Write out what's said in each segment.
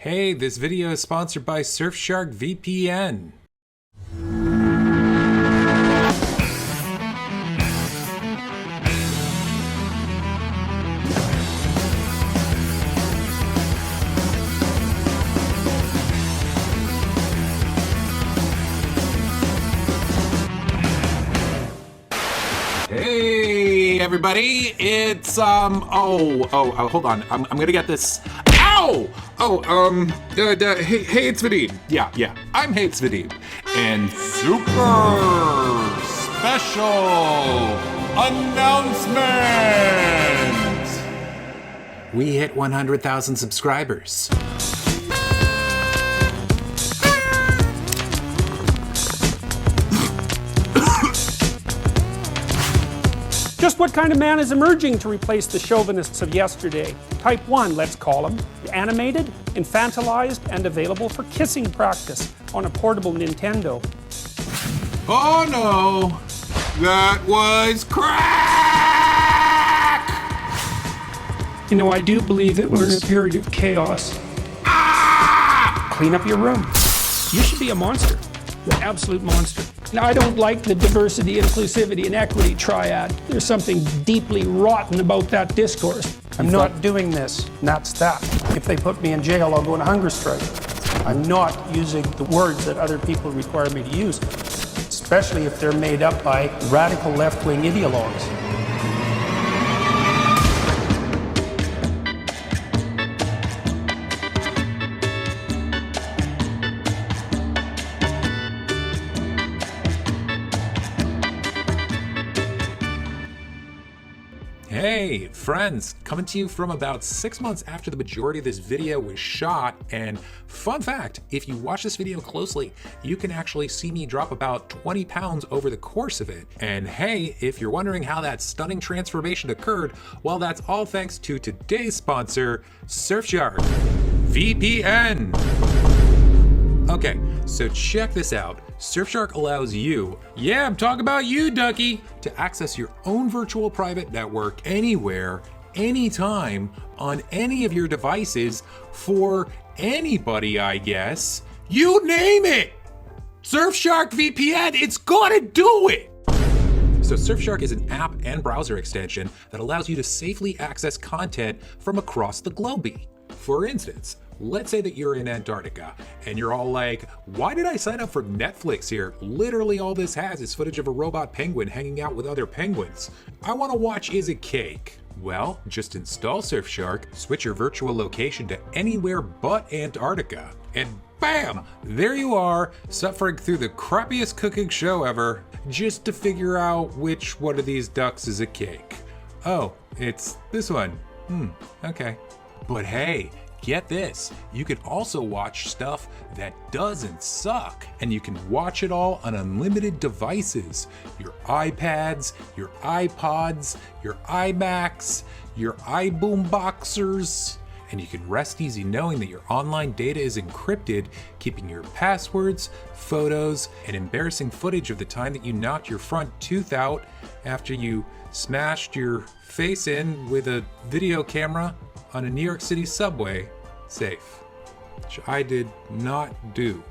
Hey, this video is sponsored by Surfshark VPN. Hey everybody, it's hold on, I'm gonna get this. Hey, it's Vadim. Yeah, I'm HeyIt'sVadim. And super special announcement! We hit 100,000 subscribers. Just what kind of man is emerging to replace the chauvinists of yesterday? Type 1, let's call him. Animated, infantilized, and available for kissing practice on a portable Nintendo. Oh no, that was crack! You know, I do believe that we're in a period of chaos. Clean up your room. You should be a monster. An absolute monster. Now, I don't like the diversity, inclusivity, and equity triad. There's something deeply rotten about that discourse. I'm not doing this, and that's that. If they put me in jail, I'll go on a hunger strike. I'm not using the words that other people require me to use, especially if they're made up by radical left-wing ideologues. Hey friends, coming to you from about 6 months after the majority of this video was shot, and fun fact, if you watch this video closely, you can actually see me drop about 20 pounds over the course of it. And hey, if you're wondering how that stunning transformation occurred, well, that's all thanks to today's sponsor, Surfshark VPN. Okay, so check this out. Surfshark allows you, yeah, I'm talking about you, ducky, to access your own virtual private network anywhere, anytime, on any of your devices for anybody, I guess. You name it! Surfshark VPN, it's gonna do it! So Surfshark is an app and browser extension that allows you to safely access content from across the globe. For instance, let's say that you're in Antarctica and you're all like, why did I sign up for Netflix here? Literally all this has is footage of a robot penguin hanging out with other penguins. I want to watch Is It Cake? Well, just install Surfshark, switch your virtual location to anywhere but Antarctica, and bam, there you are, suffering through the crappiest cooking show ever, just to figure out which one of these ducks is a cake. Oh, it's this one. Okay. But hey, get this, you can also watch stuff that doesn't suck, and you can watch it all on unlimited devices. Your iPads, your iPods, your iMacs, your iBoomboxers, and you can rest easy knowing that your online data is encrypted, keeping your passwords, photos, and embarrassing footage of the time that you knocked your front tooth out after you smashed your face in with a video camera on a New York City subway safe, which I did not do.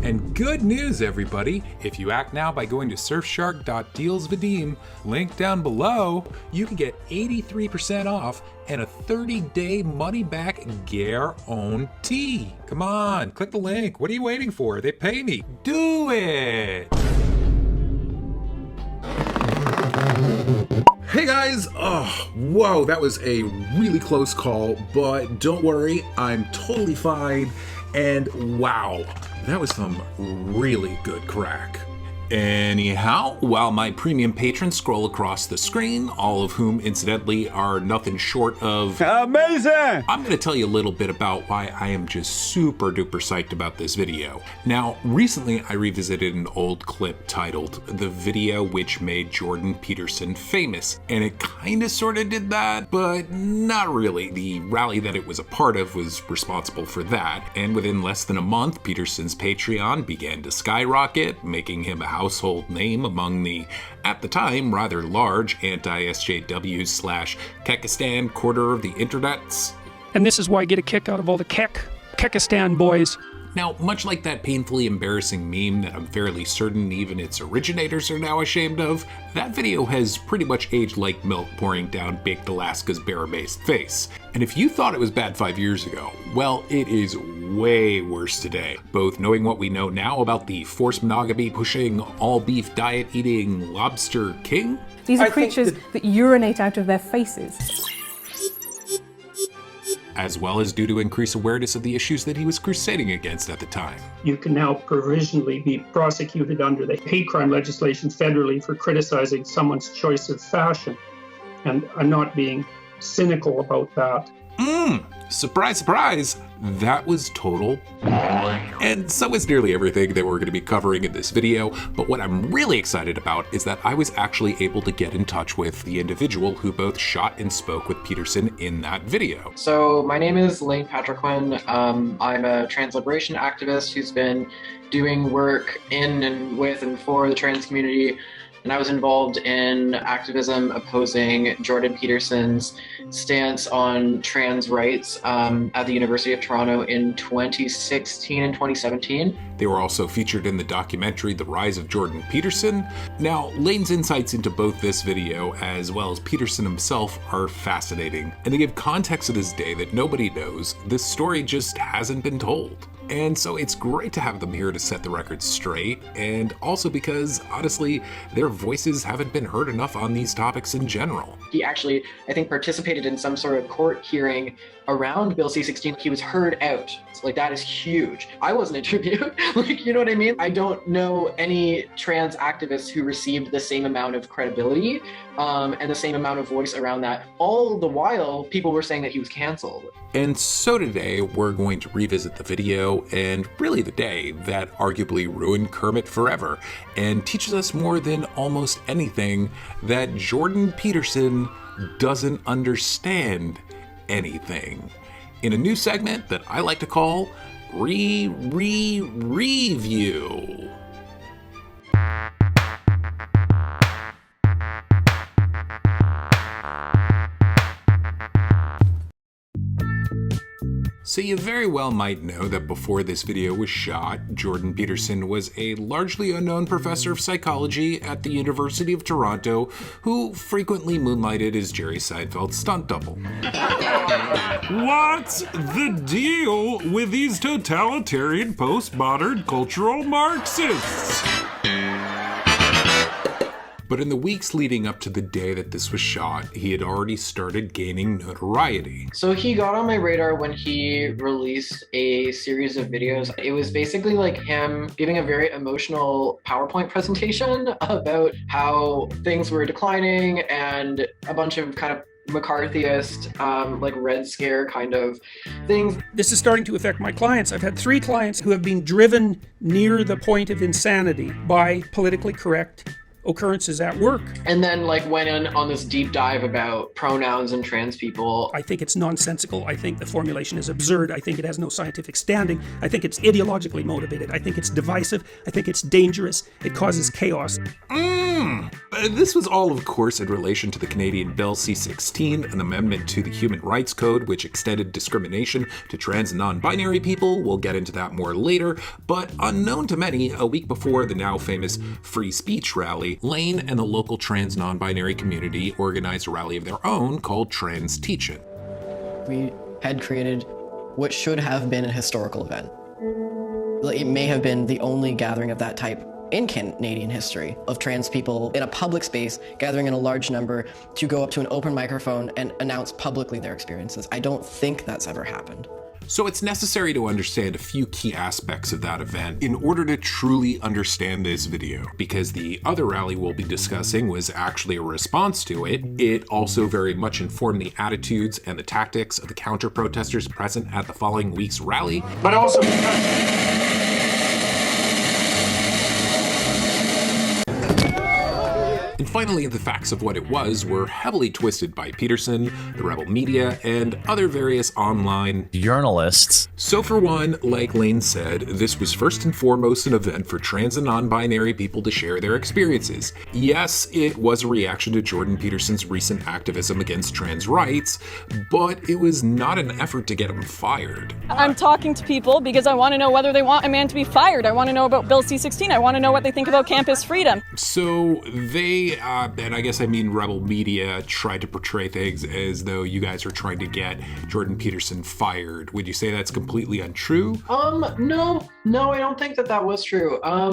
And good news, everybody, if you act now by going to surfshark.dealsvadim, link down below, you can get 83% off and a 30-day money-back guarantee. Come on, click the link. What are you waiting for? They pay me. Do it! Hey guys! Oh, whoa, that was a really close call, but don't worry, I'm totally fine. And wow, that was some really good crack. Anyhow, while my premium patrons scroll across the screen, all of whom incidentally are nothing short of amazing, I'm going to tell you a little bit about why I am just super duper psyched about this video. Now, recently I revisited an old clip titled "The Video Which Made Jordan Peterson Famous," and it kind of sort of did that, but not really. The rally that it was a part of was responsible for that, and within less than a month, Peterson's Patreon began to skyrocket, making him a household name among the, at the time, rather large anti-SJW/Kekistan quarter of the internets. And this is why I get a kick out of all the Kekistan boys. Now, much like that painfully embarrassing meme that I'm fairly certain even its originators are now ashamed of, that video has pretty much aged like milk pouring down Baked Alaska's bare-based face. And if you thought it was bad 5 years ago, well, it is way worse today. Both knowing what we know now about the forced monogamy pushing, all-beef diet eating lobster king. These are creatures that urinate out of their faces. As well as due to increased awareness of the issues that he was crusading against at the time. You can now provisionally be prosecuted under the hate crime legislation federally for criticizing someone's choice of fashion. And I'm not being cynical about that. Surprise, surprise, that was total. And so is nearly everything that we're going to be covering in this video, but what I'm really excited about is that I was actually able to get in touch with the individual who both shot and spoke with Peterson in that video. So my name is Lane Patriquin. I'm a trans liberation activist who's been doing work in and with and for the trans community. And I was involved in activism opposing Jordan Peterson's stance on trans rights at the University of Toronto in 2016 and 2017. They were also featured in the documentary The Rise of Jordan Peterson. Now, Lane's insights into both this video as well as Peterson himself are fascinating, and they give context to this day that nobody knows. This story just hasn't been told. And so it's great to have them here to set the record straight, and also because, honestly, their voices haven't been heard enough on these topics in general. He actually, I think, participated in some sort of court hearing around Bill C-16. He was heard out. So, like, that is huge. I wasn't interviewed. Like, you know what I mean? I don't know any trans activists who received the same amount of credibility and the same amount of voice around that. All the while, people were saying that he was canceled. And so today, we're going to revisit the video and really the day that arguably ruined Kermit forever and teaches us more than almost anything that Jordan Peterson doesn't understand anything. In a new segment that I like to call Review. So you very well might know that before this video was shot, Jordan Peterson was a largely unknown professor of psychology at the University of Toronto who frequently moonlighted as Jerry Seinfeld's stunt double. What's the deal with these totalitarian postmodern cultural Marxists? But in the weeks leading up to the day that this was shot, he had already started gaining notoriety. So he got on my radar when he released a series of videos. It was basically like him giving a very emotional PowerPoint presentation about how things were declining and a bunch of kind of McCarthyist, like Red Scare kind of things. This is starting to affect my clients. I've had 3 clients who have been driven near the point of insanity by politically correct occurrences at work. And then like went in on this deep dive about pronouns and trans people. I think it's nonsensical. I think the formulation is absurd. I think it has no scientific standing. I think it's ideologically motivated. I think it's divisive. I think it's dangerous. It causes chaos. This was all, of course, in relation to the Canadian Bill C-16, an amendment to the Human Rights Code which extended discrimination to trans and non-binary people. We'll get into that more later. But unknown to many, a week before the now famous free speech rally, Lane and the local trans non-binary community organized a rally of their own called Trans Teach-In. We had created what should have been a historical event. It may have been the only gathering of that type in Canadian history, of trans people in a public space gathering in a large number to go up to an open microphone and announce publicly their experiences. I don't think that's ever happened. So it's necessary to understand a few key aspects of that event in order to truly understand this video, because the other rally we'll be discussing was actually a response to it. It also very much informed the attitudes and the tactics of the counter-protesters present at the following week's rally. But also In finally, the facts of what it was were heavily twisted by Peterson, the rebel media, and other various online journalists. So for one, like Lane said, this was first and foremost an event for trans and non-binary people to share their experiences. Yes, it was a reaction to Jordan Peterson's recent activism against trans rights, but it was not an effort to get him fired. I'm talking to people because I want to know whether they want a man to be fired. I want to know about Bill C-16. I want to know what they think about campus freedom. So they, and I guess I mean rebel media, tried to portray things as though you guys are trying to get Jordan Peterson fired. Would you say that's completely untrue? No, I don't think that was true. I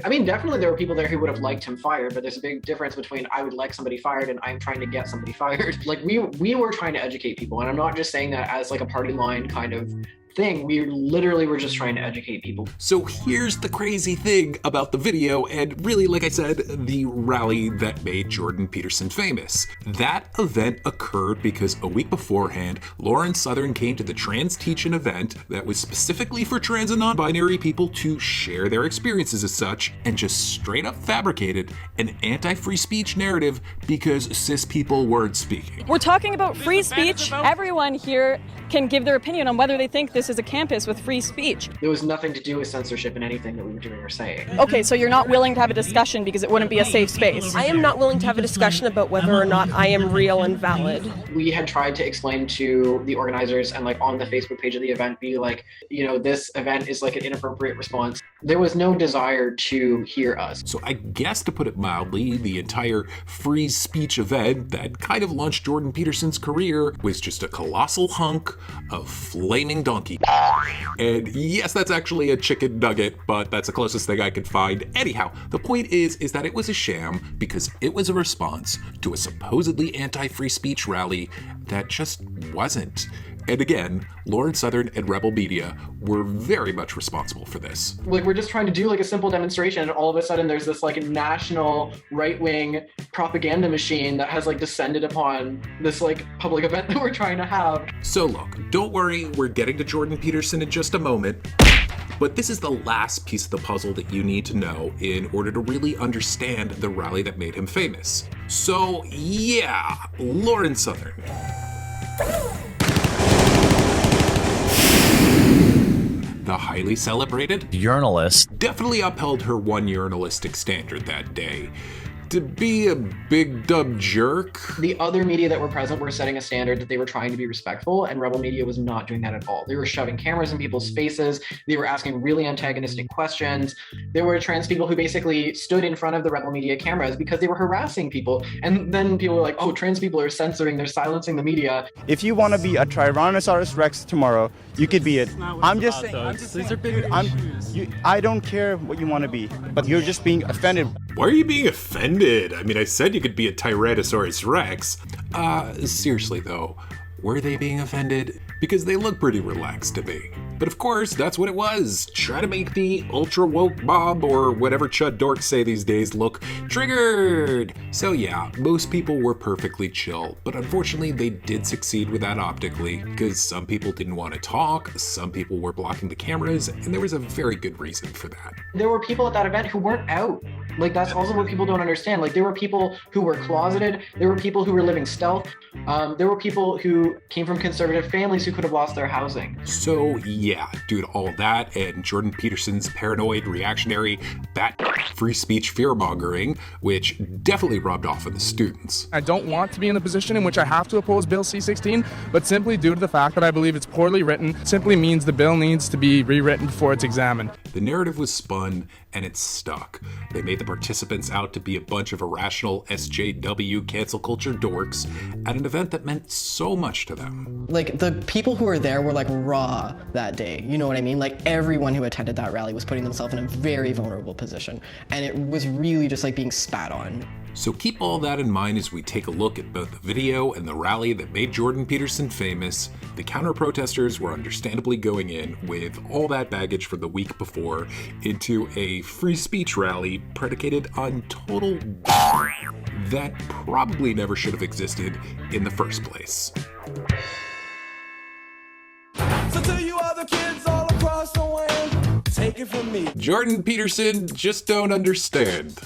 mean, definitely there were people there who would have liked him fired, but there's a big difference between I would like somebody fired and I'm trying to get somebody fired. Like we were trying to educate people, and I'm not just saying that as like a party line kind of thing. We literally were just trying to educate people. So here's the crazy thing about the video, and really, like I said, the rally that made Jordan Peterson famous. That event occurred because a week beforehand, Lauren Southern came to the Trans Teach-In event that was specifically for trans and non-binary people to share their experiences as such, and just straight up fabricated an anti-free speech narrative because cis people weren't speaking. We're talking about free speech. Everyone here can give their opinion on whether they think this is a campus with free speech. There was nothing to do with censorship in anything that we were doing or saying. Okay, so you're not willing to have a discussion because it wouldn't be a safe space. I am not willing to have a discussion about whether or not I am real and valid. We had tried to explain to the organizers and like on the Facebook page of the event, be like, you know, this event is like an inappropriate response. There was no desire to hear us. So I guess, to put it mildly, the entire free speech event that kind of launched Jordan Peterson's career was just a colossal hunk of flaming donkey. And yes, that's actually a chicken nugget, but that's the closest thing I could find. Anyhow, the point is that it was a sham because it was a response to a supposedly anti-free speech rally that just wasn't. And again, Lauren Southern and Rebel Media were very much responsible for this. Like, we're just trying to do like a simple demonstration, and all of a sudden there's this like national right-wing propaganda machine that has like descended upon this like public event that we're trying to have. So look, don't worry, we're getting to Jordan Peterson in just a moment. But this is the last piece of the puzzle that you need to know in order to really understand the rally that made him famous. So yeah, Lauren Southern. The highly celebrated journalist definitely upheld her one urinalistic standard that day. To be a big dumb jerk. The other media that were present were setting a standard that they were trying to be respectful, and Rebel Media was not doing that at all. They were shoving cameras in people's faces. They were asking really antagonistic questions. There were trans people who basically stood in front of the Rebel Media cameras because they were harassing people. And then people were like, oh, trans people are censoring, they're silencing the media. If you want to be a Tyrannosaurus Rex tomorrow, you could be it. I'm just saying, These are big issues. I don't care what you want to be, but you're just being offended. Why are you being offended? I mean, I said you could be a Tyrannosaurus Rex. Seriously though, were they being offended? Because they look pretty relaxed to me. But of course, that's what it was. Try to make the ultra woke mob, or whatever chud dorks say these days, look triggered. So yeah, most people were perfectly chill, but unfortunately they did succeed with that optically, because some people didn't want to talk, some people were blocking the cameras, and there was a very good reason for that. There were people at that event who weren't out. Like, that's also what people don't understand. Like, there were people who were closeted, there were people who were living stealth, there were people who came from conservative families who could have lost their housing. So yeah, due to all that and Jordan Peterson's paranoid, reactionary, free speech fear-mongering, which definitely rubbed off on the students. I don't want to be in the position in which I have to oppose Bill C-16, but simply due to the fact that I believe it's poorly written, simply means the bill needs to be rewritten before it's examined. The narrative was spun, and it stuck. They made the participants out to be a bunch of irrational SJW cancel culture dorks at an event that meant so much to them. Like, the people who were there were like raw that day, you know what I mean? Like, everyone who attended that rally was putting themselves in a very vulnerable position, and it was really just like being spat on. So keep all that in mind as we take a look at both the video and the rally that made Jordan Peterson famous. The counter-protesters were understandably going in with all that baggage from the week before into a free speech rally predicated on total that probably never should have existed in the first place. So to you other kids all across the land, take it from me. Jordan Peterson just don't understand.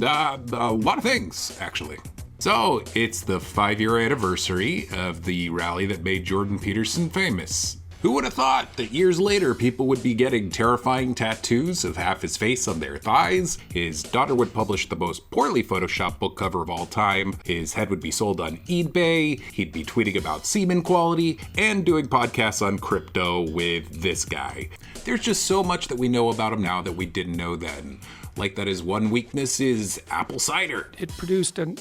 A lot of things, actually. So, it's the 5-year anniversary of the rally that made Jordan Peterson famous. Who would have thought that years later people would be getting terrifying tattoos of half his face on their thighs? His daughter would publish the most poorly photoshopped book cover of all time. His head would be sold on eBay. He'd be tweeting about semen quality and doing podcasts on crypto with this guy. There's just so much that we know about him now that we didn't know then. Like that his one weakness is apple cider. It produced an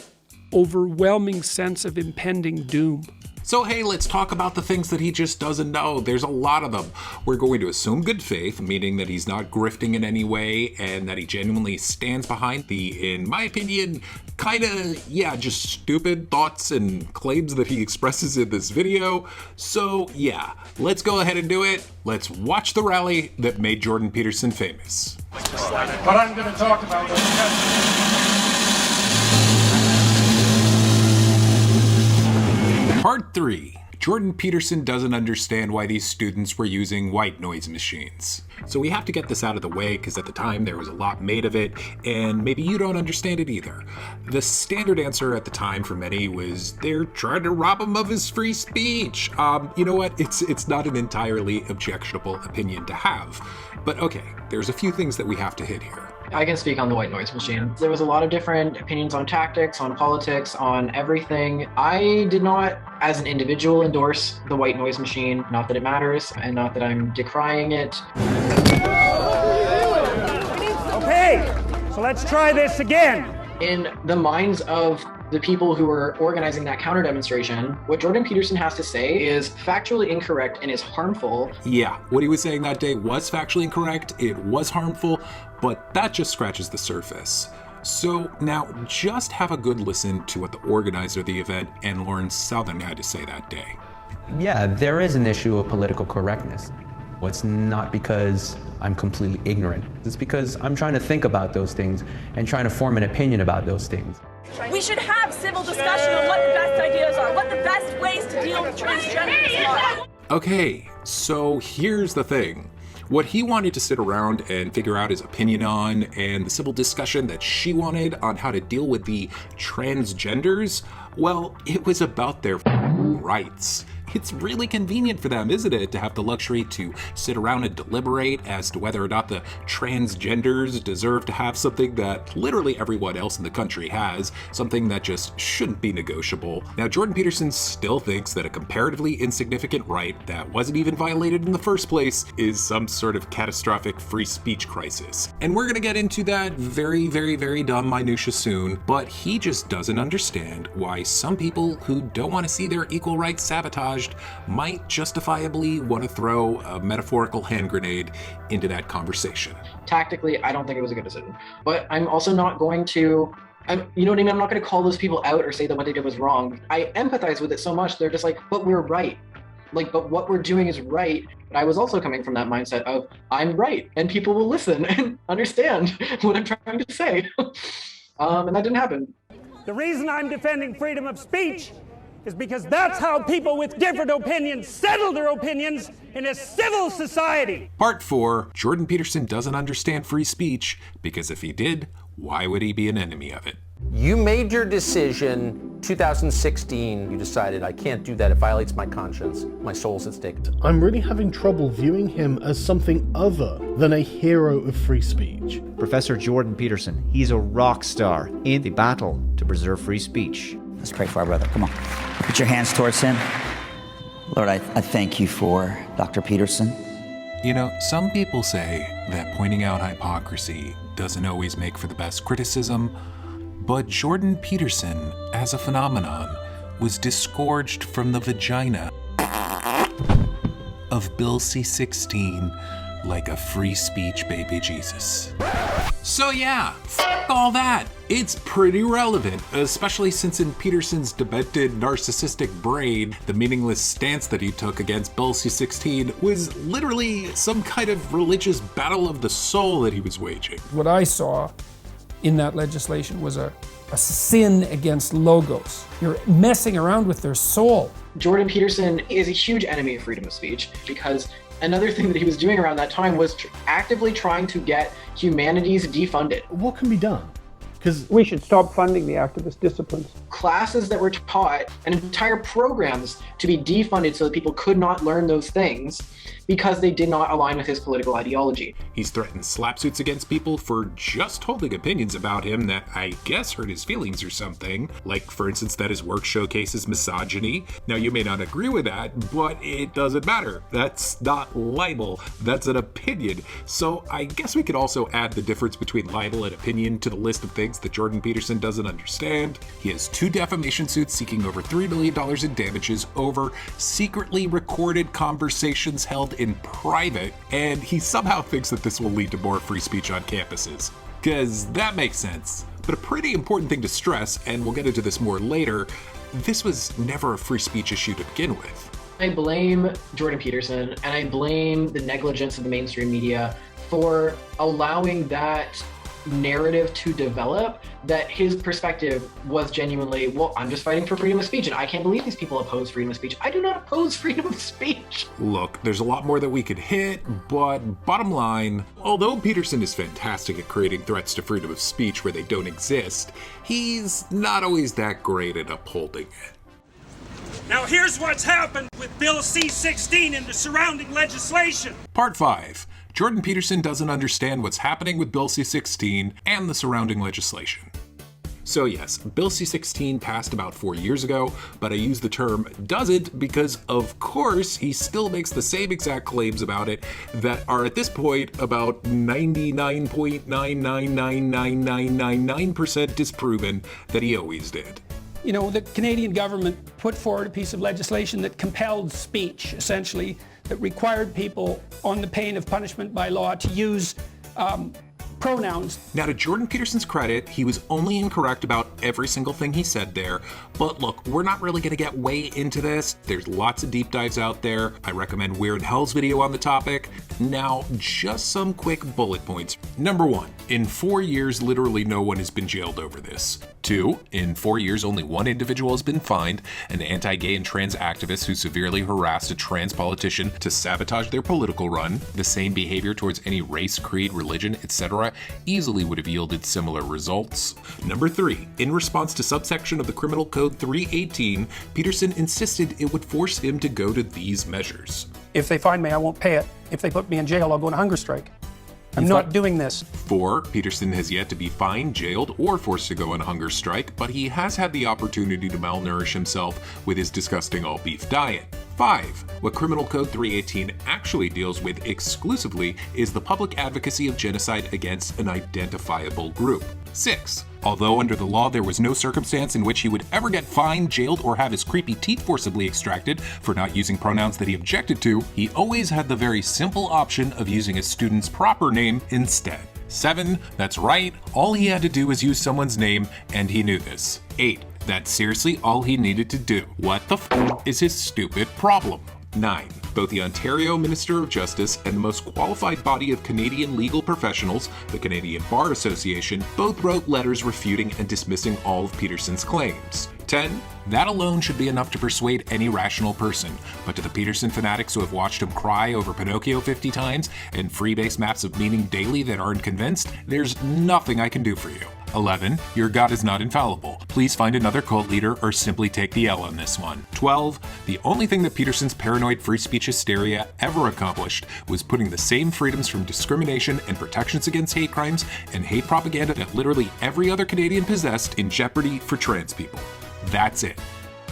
overwhelming sense of impending doom. So hey, let's talk about the things that he just doesn't know. There's a lot of them. We're going to assume good faith, meaning that he's not grifting in any way and that he genuinely stands behind the, in my opinion, just stupid thoughts and claims that he expresses in this video. So yeah, let's go ahead and do it. Let's watch the rally that made Jordan Peterson famous. But I'm going to talk about those. Part 3. Jordan Peterson doesn't understand why these students were using white noise machines. So we have to get this out of the way because at the time there was a lot made of it, and maybe you don't understand it either. The standard answer at the time for many was they're trying to rob him of his free speech. You know what? It's not an entirely objectionable opinion to have. But okay, there's a few things that we have to hit here. I can speak on the white noise machine. There was a lot of different opinions on tactics, on politics, on everything. I did not, as an individual, endorse the white noise machine. Not that it matters, and not that I'm decrying it. Okay, so let's try this again. In the minds of the people who were organizing that counter demonstration, what Jordan Peterson has to say is factually incorrect and is harmful. Yeah, what he was saying that day was factually incorrect, it was harmful, but that just scratches the surface. So now just have a good listen to what the organizer of the event and Lauren Southern had to say that day. Yeah, there is an issue of political correctness. It's not because I'm completely ignorant. It's because I'm trying to think about those things and trying to form an opinion about those things. We should have civil discussion on what the best ideas are, what the best ways to deal with transgenders are. Okay, so here's the thing. What he wanted to sit around and figure out his opinion on, and the civil discussion that she wanted on how to deal with the transgenders, well, it was about their rights. It's really convenient for them, isn't it, to have the luxury to sit around and deliberate as to whether or not the transgenders deserve to have something that literally everyone else in the country has, something that just shouldn't be negotiable. Now, Jordan Peterson still thinks that a comparatively insignificant right that wasn't even violated in the first place is some sort of catastrophic free speech crisis. And we're gonna get into that very, very, very dumb minutia soon, but he just doesn't understand why some people who don't want to see their equal rights sabotaged might justifiably want to throw a metaphorical hand grenade into that conversation. Tactically, I don't think it was a good decision. But I'm also not going to, you know what I mean? I'm not going to call those people out or say that what they did was wrong. I empathize with it so much. They're just like, but we're right. But what we're doing is right. But I was also coming from that mindset of, I'm right, and people will listen and understand what I'm trying to say. And that didn't happen. The reason I'm defending freedom of speech is because that's how people with different opinions settle their opinions in a civil society. Part 4, Jordan Peterson doesn't understand free speech because if he did, why would he be an enemy of it? You made your decision 2016. You decided I can't do that. It violates my conscience. My soul's at stake. I'm really having trouble viewing him as something other than a hero of free speech. Professor Jordan Peterson, he's a rock star in the battle to preserve free speech. Let's pray for our brother. Come on. Put your hands towards him. Lord, I thank you for Dr. Peterson. You know, some people say that pointing out hypocrisy doesn't always make for the best criticism, but Jordan Peterson, as a phenomenon, was disgorged from the vagina of Bill C-16 like a free speech baby Jesus. So yeah, f*** all that. It's pretty relevant, especially since in Peterson's demented narcissistic brain, the meaningless stance that he took against Bill C-16 was literally some kind of religious battle of the soul that he was waging. What I saw in that legislation was a sin against logos. You're messing around with their soul. Jordan Peterson is a huge enemy of freedom of speech because another thing that he was doing around that time was actively trying to get humanities defunded. What can be done? Because we should stop funding the activist disciplines. Classes that were taught and entire programs to be defunded so that people could not learn those things because they did not align with his political ideology. He's threatened slap suits against people for just holding opinions about him that I guess hurt his feelings or something. Like, for instance, that his work showcases misogyny. Now, you may not agree with that, but it doesn't matter. That's not libel. That's an opinion. So I guess we could also add the difference between libel and opinion to the list of things that Jordan Peterson doesn't understand. He has 2 defamation suits seeking over $3 million in damages over secretly recorded conversations held in private, and he somehow thinks that this will lead to more free speech on campuses. Because that makes sense. But a pretty important thing to stress, and we'll get into this more later, this was never a free speech issue to begin with. I blame Jordan Peterson and I blame the negligence of the mainstream media for allowing that narrative to develop, that his perspective was genuinely, well, I'm just fighting for freedom of speech and I can't believe these people oppose freedom of speech. I do not oppose freedom of speech. Look, there's a lot more that we could hit, but bottom line, although Peterson is fantastic at creating threats to freedom of speech where they don't exist, he's not always that great at upholding it. Now here's what's happened with Bill C-16 and the surrounding legislation. Part 5. Jordan Peterson doesn't understand what's happening with Bill C-16 and the surrounding legislation. So yes, Bill C-16 passed about 4 years ago, but I use the term doesn't because, of course, he still makes the same exact claims about it that are at this point about 99.9999999% disproven that he always did. You know, the Canadian government put forward a piece of legislation that compelled speech, essentially, that required people on the pain of punishment by law to use pronouns. Now, to Jordan Peterson's credit, he was only incorrect about every single thing he said there. But look, we're not really going to get way into this. There's lots of deep dives out there. I recommend Weird Hell's video on the topic. Now, just some quick bullet points. Number 1, in 4 years, literally no one has been jailed over this. 2, in 4 years, only one individual has been fined, an anti-gay and trans activist who severely harassed a trans politician to sabotage their political run. The same behavior towards any race, creed, religion, etc. easily would have yielded similar results. Number 3, in response to subsection of the Criminal Code 318, Peterson insisted it would force him to go to these measures. If they find me, I won't pay it. If they put me in jail, I'll go on a hunger strike. I'm not doing this. 4, Peterson has yet to be fined, jailed, or forced to go on a hunger strike, but he has had the opportunity to malnourish himself with his disgusting all-beef diet. 5, what Criminal Code 318 actually deals with exclusively is the public advocacy of genocide against an identifiable group. 6, although under the law there was no circumstance in which he would ever get fined, jailed, or have his creepy teeth forcibly extracted for not using pronouns that he objected to, he always had the very simple option of using a student's proper name instead. 7, that's right, all he had to do was use someone's name, and he knew this. 8, that's seriously all he needed to do. What the f is his stupid problem? 9, both the Ontario Minister of Justice and the most qualified body of Canadian legal professionals, the Canadian Bar Association, both wrote letters refuting and dismissing all of Peterson's claims. 10, that alone should be enough to persuade any rational person, but to the Peterson fanatics who have watched him cry over Pinocchio 50 times and freebase maps of meaning daily that aren't convinced, there's nothing I can do for you. 11, your God is not infallible. Please find another cult leader or simply take the L on this one. 12, the only thing that Peterson's paranoid free speech hysteria ever accomplished was putting the same freedoms from discrimination and protections against hate crimes and hate propaganda that literally every other Canadian possessed in jeopardy for trans people. That's it.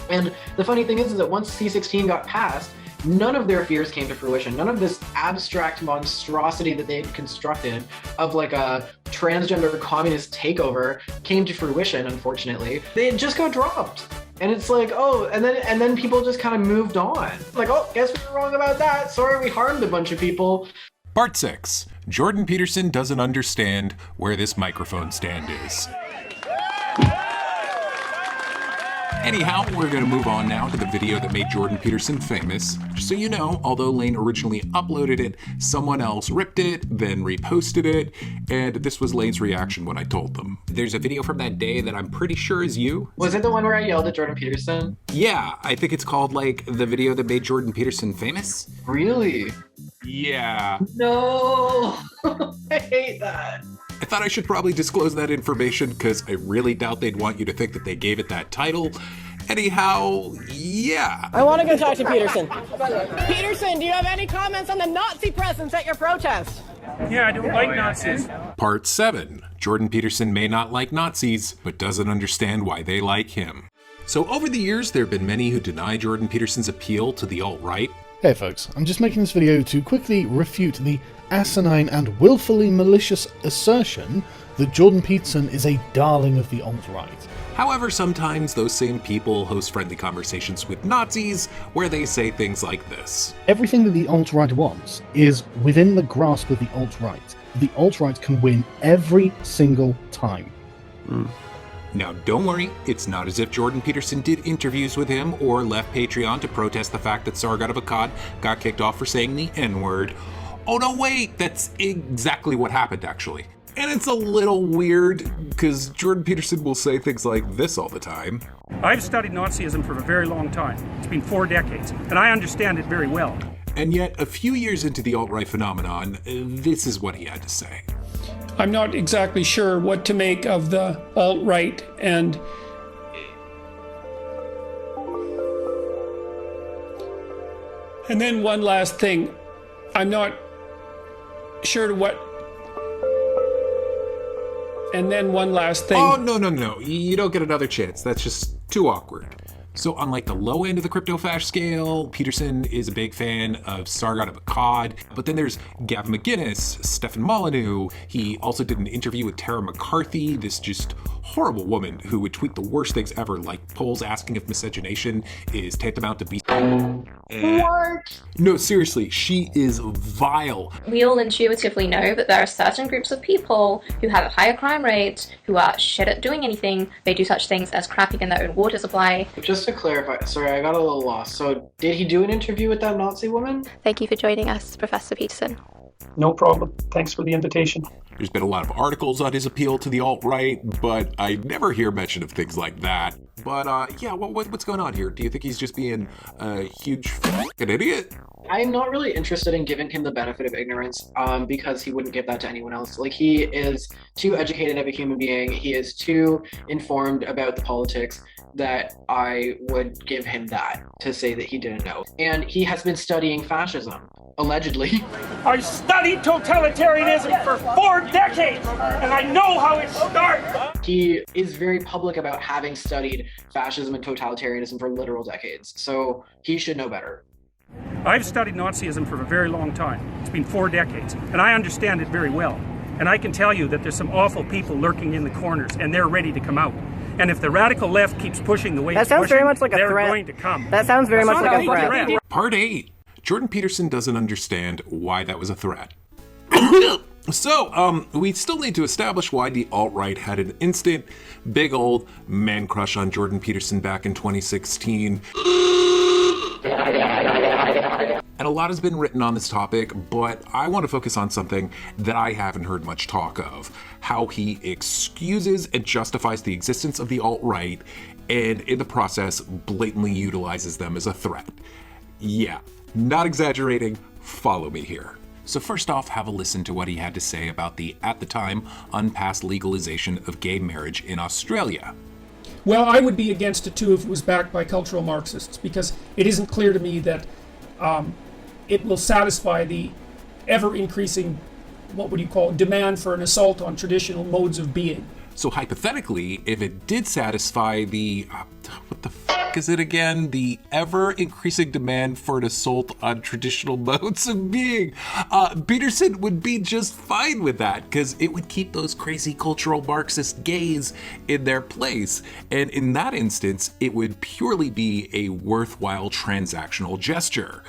And the funny thing is that once C-16 got passed, none of their fears came to fruition. None of this abstract monstrosity that they had constructed of like a transgender communist takeover came to fruition, unfortunately. They just got dropped. And it's like, oh, and then people just kind of moved on. Like, oh, guess we were wrong about that. Sorry, we harmed a bunch of people. Part 6. Jordan Peterson doesn't understand where this microphone stand is. Anyhow, we're going to move on now to the video that made Jordan Peterson famous. Just so you know, although Lane originally uploaded it, someone else ripped it, then reposted it, and this was Lane's reaction when I told them. There's a video from that day that I'm pretty sure is you. Was it the one where I yelled at Jordan Peterson? Yeah, I think it's called, like, the video that made Jordan Peterson famous. Really? Yeah. No! I hate that. I thought I should probably disclose that information because I really doubt they'd want you to think that they gave it that title. Anyhow, yeah. I want to go talk to Peterson. Peterson, do you have any comments on the Nazi presence at your protest? Yeah, I don't like Nazis. Part 7. Jordan Peterson may not like Nazis, but doesn't understand why they like him. So over the years, there have been many who deny Jordan Peterson's appeal to the alt-right. Hey folks, I'm just making this video to quickly refute the asinine and willfully malicious assertion that Jordan Peterson is a darling of the alt-right. However, sometimes those same people host friendly conversations with Nazis where they say things like this. Everything that the alt-right wants is within the grasp of the alt-right. The alt-right can win every single time. Now, don't worry, it's not as if Jordan Peterson did interviews with him or left Patreon to protest the fact that Sargadavakad got kicked off for saying the N-word. Oh no, wait, that's exactly what happened, actually. And it's a little weird, because Jordan Peterson will say things like this all the time. I've studied Nazism for a very long time. It's been 4 decades, and I understand it very well. And yet, a few years into the alt-right phenomenon, this is what he had to say. I'm not exactly sure what to make of the alt-right, and then one last thing. I'm not sure what. And then one last thing. Oh, no. You don't get another chance. That's just too awkward. So unlike the low end of the crypto-fash scale, Peterson is a big fan of Sargadavakad. But then there's Gavin McGinnis, Stefan Molyneux. He also did an interview with Tara McCarthy, this just horrible woman who would tweet the worst things ever, like polls asking if miscegenation is tantamount to beast. What? No, seriously, she is vile. We all intuitively know that there are certain groups of people who have higher crime rates, who are shit at doing anything. They do such things as crapping in their own water supply. Just to clarify, sorry, I got a little lost. So, did he do an interview with that Nazi woman? Thank you for joining us, Professor Peterson. No problem. Thanks for the invitation. There's been a lot of articles on his appeal to the alt-right, but I never hear mention of things like that. But yeah, what's going on here? Do you think he's just being a huge fucking idiot? I'm not really interested in giving him the benefit of ignorance because he wouldn't give that to anyone else. Like, he is too educated of a human being. He is too informed about the politics that I would give him that to say that he didn't know. And he has been studying fascism, allegedly. I studied totalitarianism for 4 decades, and I know how it starts. He is very public about having studied fascism and totalitarianism for literal decades, so he should know better. I've studied Nazism for a very long time. It's been 4 decades, and I understand it very well. And I can tell you that there's some awful people lurking in the corners, and they're ready to come out. And if the radical left keeps pushing the way that it's sounds pushing, very much like a they're threat. going to come. That sounds very much like a threat. Part 8. Jordan Peterson doesn't understand why that was a threat. So, we still need to establish why the alt-right had an instant, big old man crush on Jordan Peterson back in 2016. And a lot has been written on this topic, but I want to focus on something that I haven't heard much talk of. How he excuses and justifies the existence of the alt-right, and in the process, blatantly utilizes them as a threat. Yeah, not exaggerating, follow me here. So first off, have a listen to what he had to say about the, at the time, unpassed legalization of gay marriage in Australia. Well, I would be against it too if it was backed by cultural Marxists, because it isn't clear to me that it will satisfy the ever-increasing, what would you call it, demand for an assault on traditional modes of being. So hypothetically, if it did satisfy the, what the fuck is it again? The ever-increasing demand for an assault on traditional modes of being, Peterson would be just fine with that, because it would keep those crazy cultural Marxist gays in their place. And in that instance, it would purely be a worthwhile transactional gesture.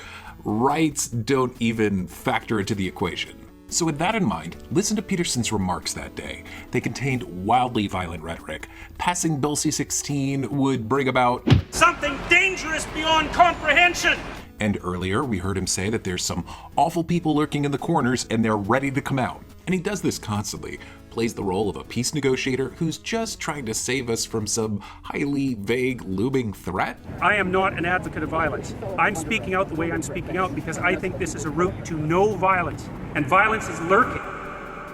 Rights don't even factor into the equation. So with that in mind, listen to Peterson's remarks that day. They contained wildly violent rhetoric. Passing Bill C-16 would bring about something dangerous beyond comprehension. And earlier, we heard him say that there's some awful people lurking in the corners and they're ready to come out. And he does this constantly, plays the role of a peace negotiator who's just trying to save us from some highly vague, looming threat. I am not an advocate of violence. I'm speaking out the way I'm speaking out because I think this is a route to no violence, and violence is lurking.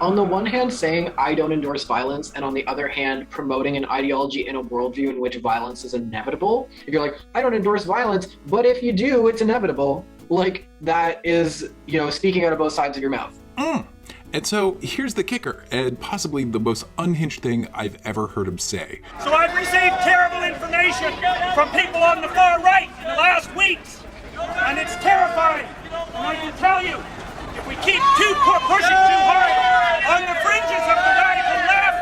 On the one hand, saying I don't endorse violence, and on the other hand, promoting an ideology and a worldview in which violence is inevitable. If you're like, I don't endorse violence, but if you do, it's inevitable. Like, that is, speaking out of both sides of your mouth. And so here's the kicker, and possibly the most unhinged thing I've ever heard him say. So I've received terrible information from people on the far right in the last weeks, and it's terrifying. And I can tell you, if we keep pushing too hard on the fringes of the radical left,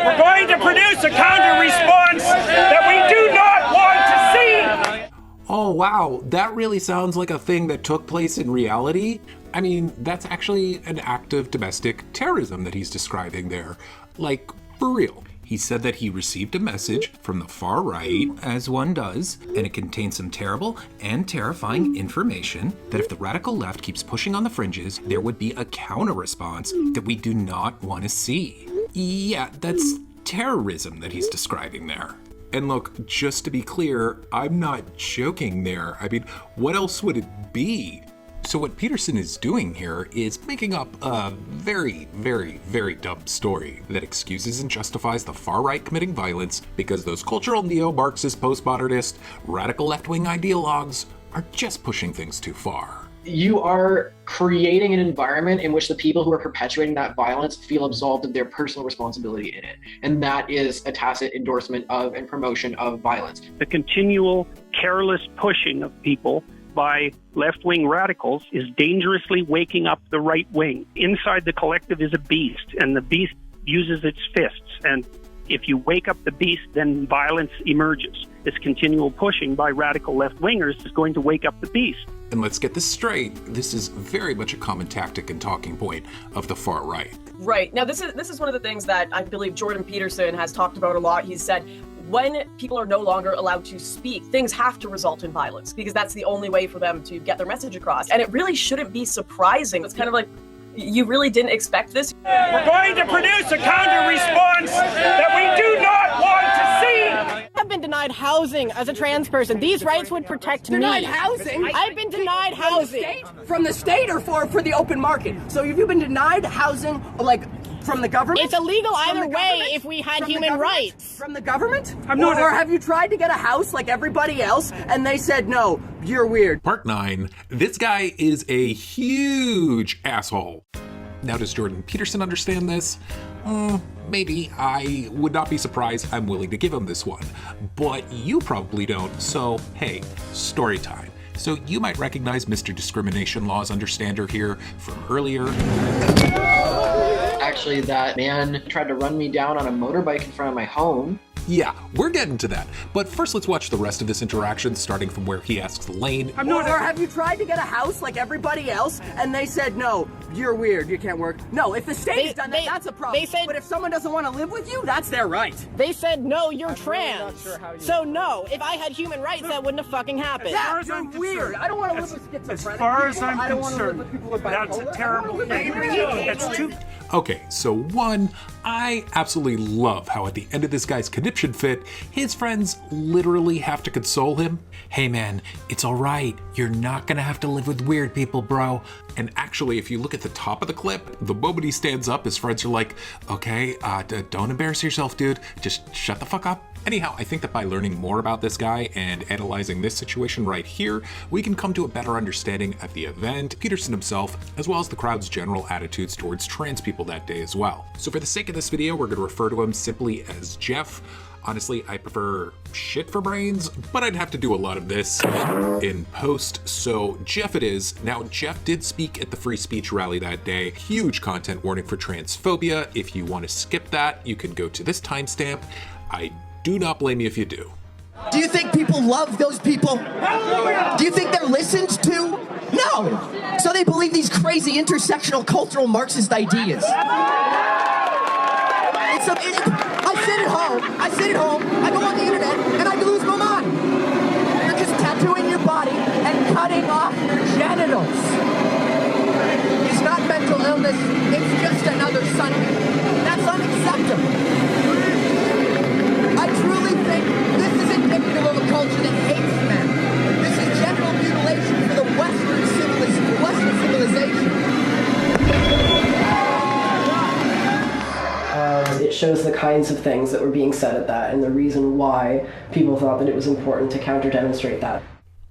we're going to produce a counter response that we do not want to see. Oh wow, that really sounds like a thing that took place in reality. I mean, that's actually an act of domestic terrorism that he's describing there. Like, for real. He said that he received a message from the far right, as one does, and it contains some terrible and terrifying information that if the radical left keeps pushing on the fringes, there would be a counter response that we do not want to see. Yeah, that's terrorism that he's describing there. And look, just to be clear, I'm not joking there. I mean, what else would it be? So what Peterson is doing here is making up a very, very, very dumb story that excuses and justifies the far right committing violence because those cultural neo-Marxist, postmodernist, radical left-wing ideologues are just pushing things too far. You are creating an environment in which the people who are perpetuating that violence feel absolved of their personal responsibility in it. And that is a tacit endorsement of and promotion of violence. The continual careless pushing of people by left-wing radicals is dangerously waking up the right wing. Inside the collective is a beast, and the beast uses its fists. And if you wake up the beast, then violence emerges. This continual pushing by radical left-wingers is going to wake up the beast. And let's get this straight, this is very much a common tactic and talking point of the far right. Right. Now, this is one of the things that I believe Jordan Peterson has talked about a lot. He's said, when people are no longer allowed to speak, things have to result in violence because that's the only way for them to get their message across. And it really shouldn't be surprising. It's kind of like, you really didn't expect this? We're going to produce a counter response that we do not want to see. I've been denied housing as a trans person. These rights would protect me. Denied housing? I've been denied housing. From the state or for the open market? So have you been denied housing, like, from the government? It's illegal either way if we had human rights. From the government? Or have you tried to get a house like everybody else and they said, no, you're weird? Part 9. This guy is a huge asshole. Now, does Jordan Peterson understand this? Maybe. I would not be surprised. I'm willing to give him this one. But you probably don't, so hey, story time. So you might recognize Mr. Discrimination Laws Understander here from earlier. Actually, that man tried to run me down on a motorbike in front of my home. Yeah, we're getting to that. But first, let's watch the rest of this interaction, starting from where he asks Lane. Or have you tried to get a house like everybody else and they said, no, you're weird, you can't work? No, if the state has done that, that's a problem. But if someone doesn't want to live with you, that's their right. They said, no, you're trans. So no, if I had human rights, that wouldn't have fucking happened. Yeah, you're weird. I don't want to live with schizophrenic As far as people. I'm I don't want to live concerned, with people with that's a bipolar. terrible thing. It's too... Okay, so one, I absolutely love how at the end of this guy's conniption fit, his friends literally have to console him. Hey man, it's all right. You're not gonna have to live with weird people, bro. And actually, if you look at the top of the clip, the moment he stands up, his friends are like, okay, don't embarrass yourself, dude. Just shut the fuck up. Anyhow, I think that by learning more about this guy and analyzing this situation right here, we can come to a better understanding of the event, Peterson himself, as well as the crowd's general attitudes towards trans people that day as well. So for the sake of this video, we're gonna refer to him simply as Jeff. Honestly, I prefer shit for brains, but I'd have to do a lot of this in post, so Jeff it is. Now, Jeff did speak at the free speech rally that day. Huge content warning for transphobia. If you want to skip that, you can go to this timestamp. I do not blame you if you do. Do you think people love those people? Do you think they're listened to? No! So they believe these crazy intersectional cultural Marxist ideas. I sit at home, I go on the internet, and I lose my mind. You're just tattooing your body and cutting off your genitals. It's not mental illness, it's just another Sunday. That's unacceptable. I truly think this is indicative of a culture that hates men. This is general mutilation for the Western civilization. shows the kinds of things that were being said at that and the reason why people thought that it was important to counter-demonstrate that.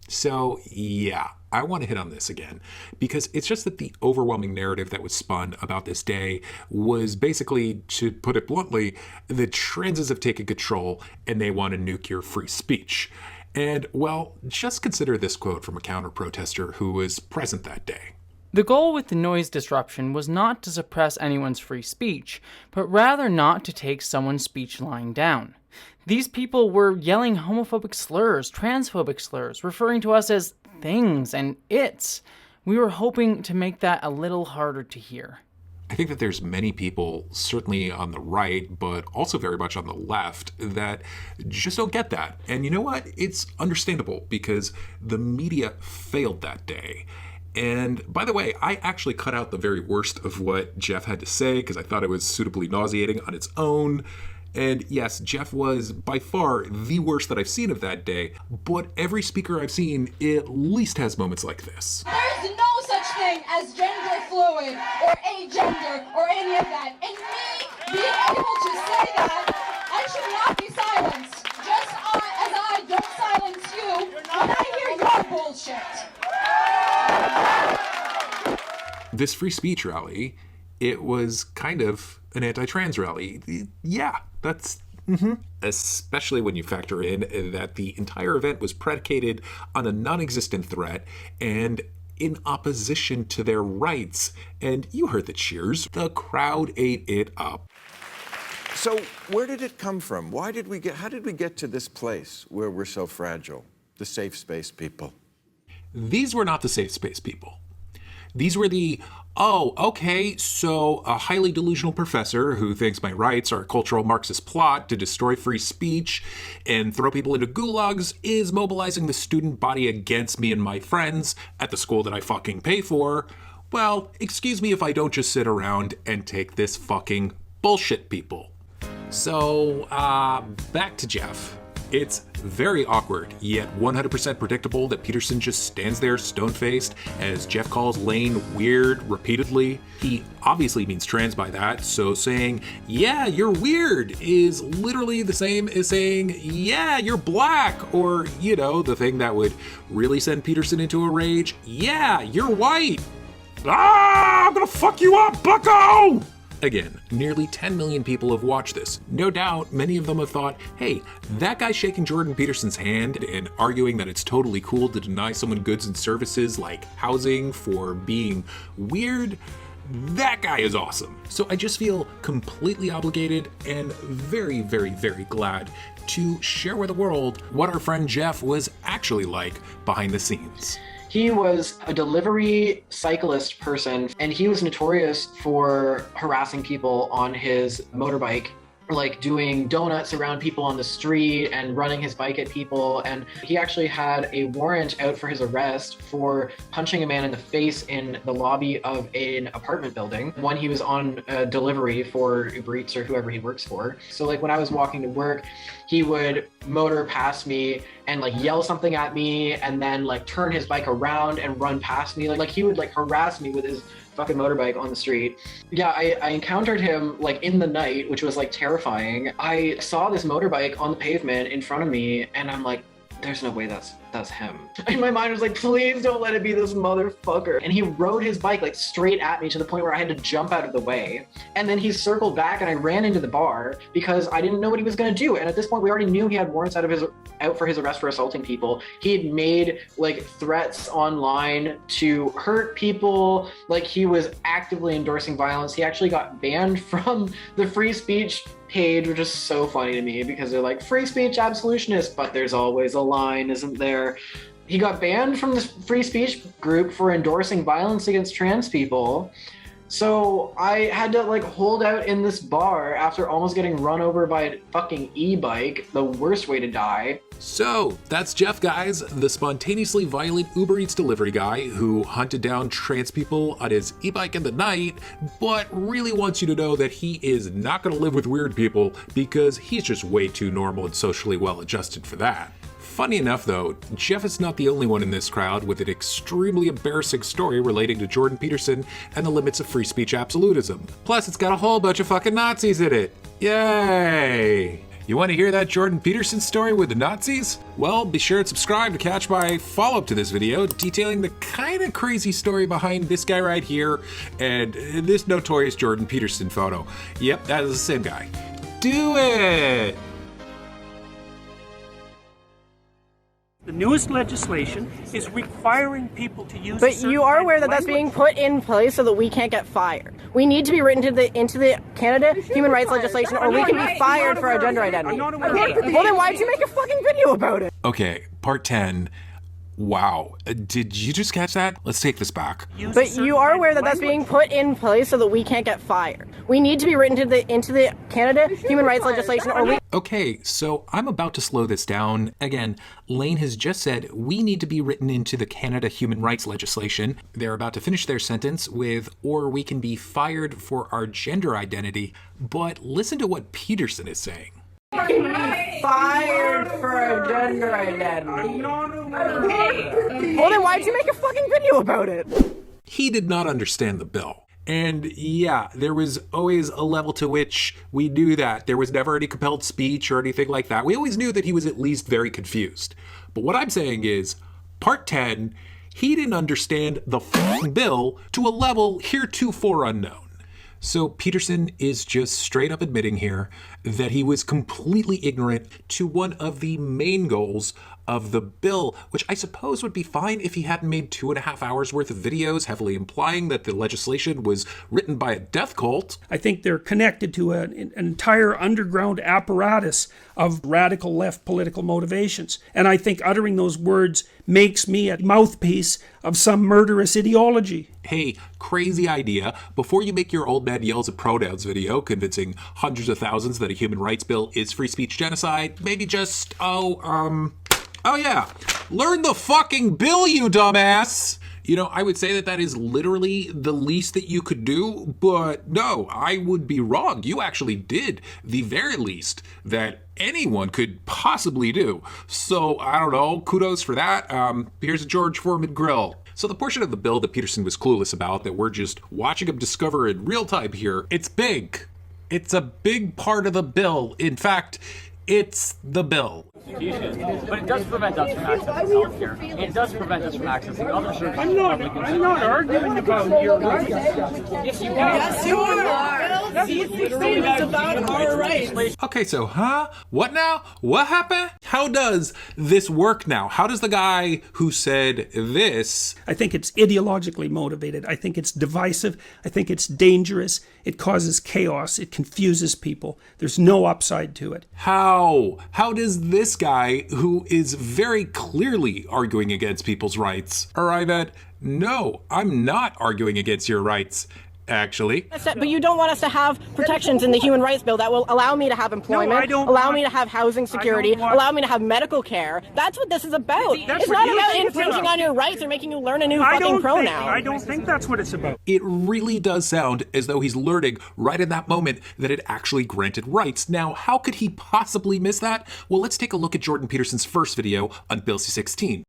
So, yeah, I want to hit on this again, because it's just that the overwhelming narrative that was spun about this day was basically, to put it bluntly, the transes have taken control and they want to nuke your free speech. And, well, just consider this quote from a counter-protester who was present that day. The goal with the noise disruption was not to suppress anyone's free speech, but rather not to take someone's speech lying down. These people were yelling homophobic slurs, transphobic slurs, referring to us as things and its. We were hoping to make that a little harder to hear. I think that there's many people, certainly on the right, but also very much on the left, that just don't get that. And you know what? It's understandable, because the media failed that day. And by the way, I actually cut out the very worst of what Jeff had to say because I thought it was suitably nauseating on its own. And yes, Jeff was by far the worst that I've seen of that day, but every speaker I've seen at least has moments like this. There's no such thing as gender fluid or agender or any of that. And me being able to say that, I should not be silenced, just as I don't silence you when I hear your bullshit. This free speech rally, it was kind of an anti-trans rally. Yeah, that's... Especially when you factor in that the entire event was predicated on a non-existent threat and in opposition to their rights. And you heard the cheers. The crowd ate it up. So where did it come from? How did we get to this place where we're so fragile? The safe space people. These were not the safe space people. These were the, oh, okay, so a highly delusional professor who thinks my rights are a cultural Marxist plot to destroy free speech and throw people into gulags is mobilizing the student body against me and my friends at the school that I fucking pay for. Well, excuse me if I don't just sit around and take this fucking bullshit, people. So, back to Jeff. It's very awkward, yet 100% predictable that Peterson just stands there stone-faced as Jeff calls Lane weird repeatedly. He obviously means trans by that, so saying, yeah, you're weird is literally the same as saying, yeah, you're black, or, you know, the thing that would really send Peterson into a rage, yeah, you're white. Ah, I'm gonna fuck you up, bucko! Again, nearly 10 million people have watched this. No doubt, many of them have thought, hey, that guy shaking Jordan Peterson's hand and arguing that it's totally cool to deny someone goods and services like housing for being weird, that guy is awesome. So I just feel completely obligated and very, very, very glad to share with the world what our friend Jeff was actually like behind the scenes. He was a delivery cyclist person, and he was notorious for harassing people on his motorbike, like doing donuts around people on the street and running his bike at people. And he actually had a warrant out for his arrest for punching a man in the face in the lobby of an apartment building when he was on delivery for Uber Eats or whoever he works for. So like when I was walking to work, he would motor past me and like yell something at me and then like turn his bike around and run past me. Like he would like harass me with his fucking motorbike on the street. Yeah, I encountered him like in the night, which was like terrifying. I saw this motorbike on the pavement in front of me and I'm like, there's no way that's him. In my mind, I was like, please don't let it be this motherfucker. And he rode his bike like straight at me to the point where I had to jump out of the way. And then he circled back and I ran into the bar because I didn't know what he was gonna do. And at this point, we already knew he had warrants out for his arrest for assaulting people. He had made like threats online to hurt people. Like he was actively endorsing violence. He actually got banned from the free speech page, which is so funny to me because they're like free speech absolutionists, but there's always a line, isn't there? He got banned from the free speech group for endorsing violence against trans people. So I had to like hold out in this bar after almost getting run over by a fucking e-bike, the worst way to die. So that's Jeff, guys, the spontaneously violent Uber Eats delivery guy who hunted down trans people on his e-bike in the night, but really wants you to know that he is not going to live with weird people because he's just way too normal and socially well adjusted for that. Funny enough though, Jeff is not the only one in this crowd with an extremely embarrassing story relating to Jordan Peterson and the limits of free speech absolutism. Plus, it's got a whole bunch of fucking Nazis in it. Yay! You want to hear that Jordan Peterson story with the Nazis? Well, be sure to subscribe to catch my follow-up to this video detailing the kind of crazy story behind this guy right here and this notorious Jordan Peterson photo. Yep, that is the same guy. Do it! The newest legislation is requiring people to use. But you are aware that that's being put in place so that we can't get fired. We need to be written into the Canada human rights legislation, or we can be fired for our gender identity. Well, then why'd you make a fucking video about it? Okay, part 10. Wow, did you just catch that? Let's take this back. But you are aware that that's being put in place so that we can't get fired. We need to be written into the Canada human rights legislation, or we. Okay, so I'm about to slow this down. Again, Lane has just said we need to be written into the Canada human rights legislation. They're about to finish their sentence with, or we can be fired for our gender identity. But listen to what Peterson is saying. Fired for a gender identity. Well, then why'd you make a fucking video about it? He did not understand the bill. And yeah, there was always a level to which we knew that. There was never any compelled speech or anything like that. We always knew that he was at least very confused. But what I'm saying is, part 10, he didn't understand the fucking bill to a level heretofore unknown. So Peterson is just straight up admitting here that he was completely ignorant to one of the main goals of the bill, which I suppose would be fine if he hadn't made 2.5 hours worth of videos heavily implying that the legislation was written by a death cult. I think they're connected to an entire underground apparatus of radical left political motivations. And I think uttering those words makes me a mouthpiece of some murderous ideology. Hey, crazy idea. Before you make your old man yells at pronouns video convincing hundreds of thousands that a human rights bill is free speech genocide, maybe just, oh yeah, learn the fucking bill, you dumbass! You know, I would say that that is literally the least that you could do, but no, I would be wrong. You actually did the very least that anyone could possibly do. So, I don't know, kudos for that. Here's a George Foreman grill. So the portion of the bill that Peterson was clueless about that we're just watching him discover in real time here, it's big. It's a big part of the bill. In fact, it's the bill. But it does prevent us from accessing healthcare. It does prevent us from accessing other services. I'm not arguing about your rights. Yes, you are. Yes, you are. These statements about our rights. Okay, so, What now? What happened? How does this work now? How does the guy who said this... I think it's ideologically motivated. I think it's divisive. I think it's dangerous. It causes chaos. It confuses people. There's no upside to it. How? How does this guy, who is very clearly arguing against people's rights, arrive at, no, I'm not arguing against your rights, actually? But you don't want us to have protections in the human rights bill that will allow me to have employment, allow me to have housing security, allow me to have medical care. That's what this is about. It's not about infringing on your rights or making you learn a new fucking pronoun. I don't think that's what it's about. It really does sound as though he's learning right in that moment that it actually granted rights. Now, how could he possibly miss that? Well, let's take a look at Jordan Peterson's first video on Bill C-16.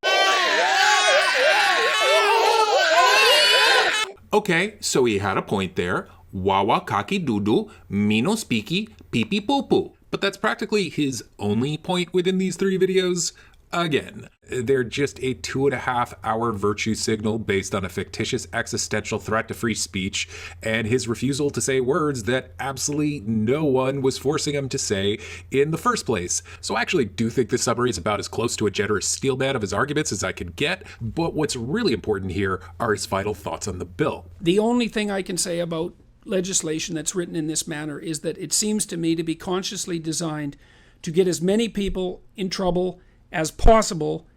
Okay, so he had a point there. Wawa kaki dudu, mino speaky, pee pee poo poo. But that's practically his only point within these 3 videos. Again, they're just a 2.5 hour virtue signal based on a fictitious existential threat to free speech and his refusal to say words that absolutely no one was forcing him to say in the first place. So I actually do think this summary is about as close to a generous steelman of his arguments as I could get, but what's really important here are his final thoughts on the bill. The only thing I can say about legislation that's written in this manner is that it seems to me to be consciously designed to get as many people in trouble as possible.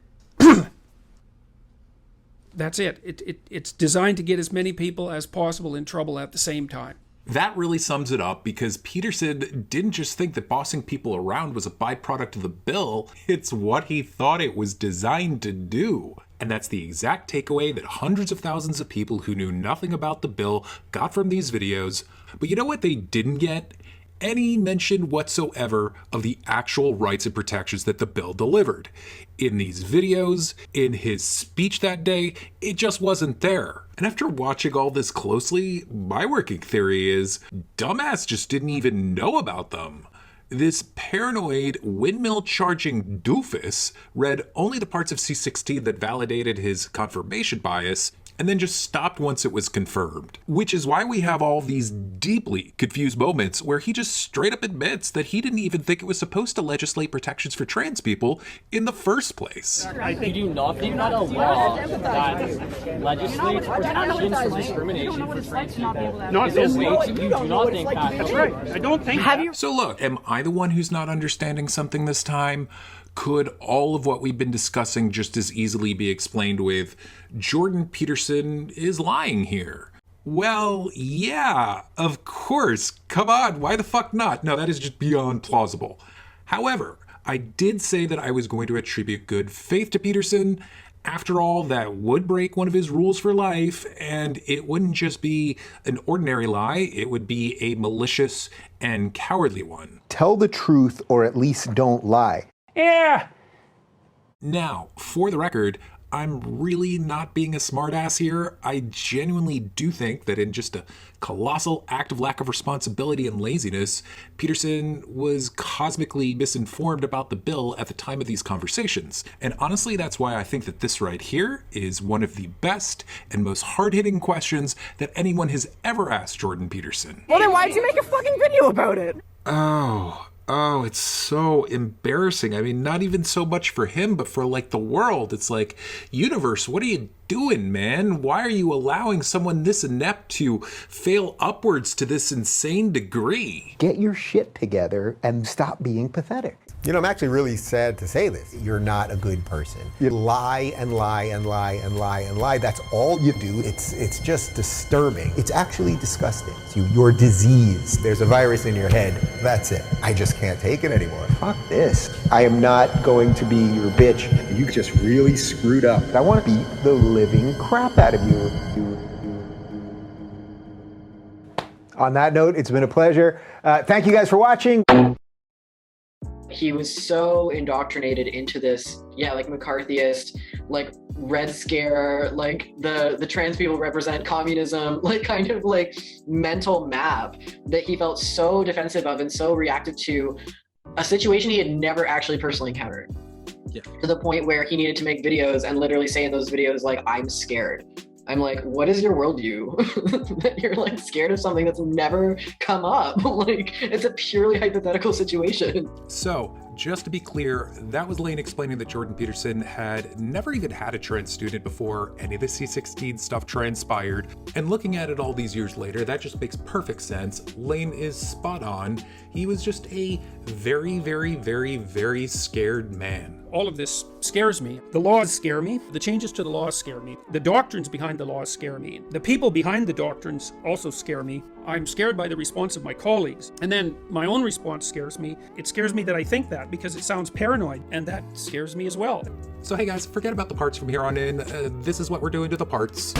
That's it. It's designed to get as many people as possible in trouble at the same time. That really sums it up, because Peterson didn't just think that bossing people around was a byproduct of the bill, it's what he thought it was designed to do. And that's the exact takeaway that hundreds of thousands of people who knew nothing about the bill got from these videos. But you know what they didn't get? any mention whatsoever of the actual rights and protections that the bill delivered. In these videos, in his speech that day, it just wasn't there. And after watching all this closely, my working theory is dumbass just didn't even know about them. This paranoid, windmill-charging doofus read only the parts of C-16 that validated his confirmation bias, and then just stopped once it was confirmed. Which is why we have all these deeply confused moments where he just straight up admits that he didn't even think it was supposed to legislate protections for trans people in the first place. I think you do not think that a law that legislates protections for discrimination for trans people. Not this way. You do not think that. That's right. I don't think. So look, am I the one who's not understanding something this time? Could all of what we've been discussing just as easily be explained with Jordan Peterson is lying here? Well, yeah, of course. Come on, why the fuck not? No, that is just beyond plausible. However, I did say that I was going to attribute good faith to Peterson. After all, that would break one of his rules for life, and it wouldn't just be an ordinary lie, it would be a malicious and cowardly one. Tell the truth, or at least don't lie. Yeah. Now, for the record, I'm really not being a smartass here. I genuinely do think that in just a colossal act of lack of responsibility and laziness, Peterson was cosmically misinformed about the bill at the time of these conversations. And honestly, that's why I think that this right here is one of the best and most hard-hitting questions that anyone has ever asked Jordan Peterson. Well, then why'd you make a fucking video about it? Oh, it's so embarrassing. I mean, not even so much for him, but for like the world. It's like, universe, what are you doing, man? Why are you allowing someone this inept to fail upwards to this insane degree? Get your shit together and stop being pathetic. You know, I'm actually really sad to say this. You're not a good person. You lie and lie and lie and lie and lie. That's all you do. It's just disturbing. It's actually disgusting. You're diseased. There's a virus in your head. That's it. I just can't take it anymore. Fuck this. I am not going to be your bitch. You just really screwed up. I want to beat the living crap out of you. On that note, it's been a pleasure. Thank you guys for watching. He was so indoctrinated into this, like McCarthyist, like Red Scare, like the trans people represent communism, like kind of like mental map that he felt so defensive of and so reacted to a situation he had never actually personally encountered. Yeah. To the point where he needed to make videos and literally say in those videos, like, I'm scared. I'm like, what is your worldview? That you're like scared of something that's never come up. Like, it's a purely hypothetical situation. So, just to be clear, that was Lane explaining that Jordan Peterson had never even had a trans student before any of the C-16 stuff transpired. And looking at it all these years later, that just makes perfect sense. Lane is spot on. He was just a very, very, very, very scared man. All of this scares me. The laws scare me. The changes to the laws scare me. The doctrines behind the laws scare me. The people behind the doctrines also scare me. I'm scared by the response of my colleagues. And then my own response scares me. It scares me that I think that because it sounds paranoid, and that scares me as well. So hey guys, forget about the parts from here on in. This is what we're doing to the parts.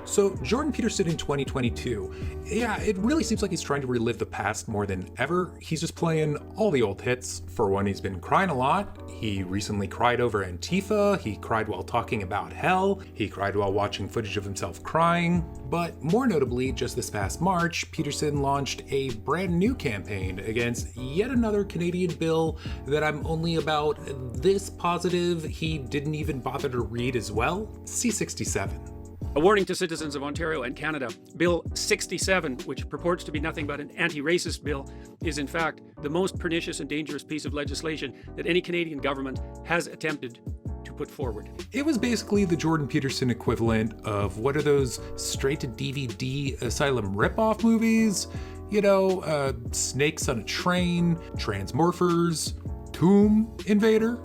So Jordan Peterson in 2022, it really seems like he's trying to relive the past more than ever. He's just playing all the old hits. For one, he's been crying a lot. He recently cried over Antifa. He cried while talking about hell. He cried while watching footage of himself crying. But more notably, just this past March, Peterson launched a brand new campaign against yet another Canadian bill that I'm only about this positive he didn't even bother to read as well, C-67. A warning to citizens of Ontario and Canada. Bill 67, which purports to be nothing but an anti-racist bill, is in fact the most pernicious and dangerous piece of legislation that any Canadian government has attempted to put forward. It was basically the Jordan Peterson equivalent of what are those straight-to-DVD asylum ripoff movies? You know, Snakes on a Train, Transmorphers, Tomb Invader.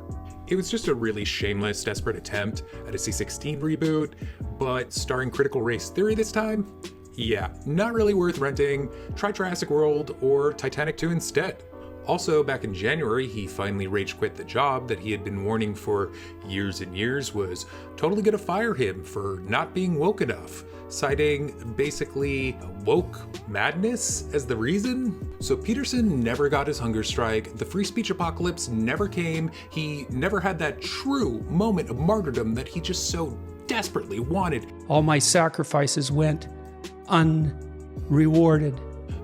It was just a really shameless, desperate attempt at a C-16 reboot, but starring critical race theory this time? Yeah, not really worth renting. Try Jurassic World or Titanic 2 instead. Also, back in January, he finally rage quit the job that he had been warning for years and years was totally gonna fire him for not being woke enough, citing basically woke madness as the reason. So Peterson never got his hunger strike, the free speech apocalypse never came, he never had that true moment of martyrdom that he just so desperately wanted. All my sacrifices went unrewarded.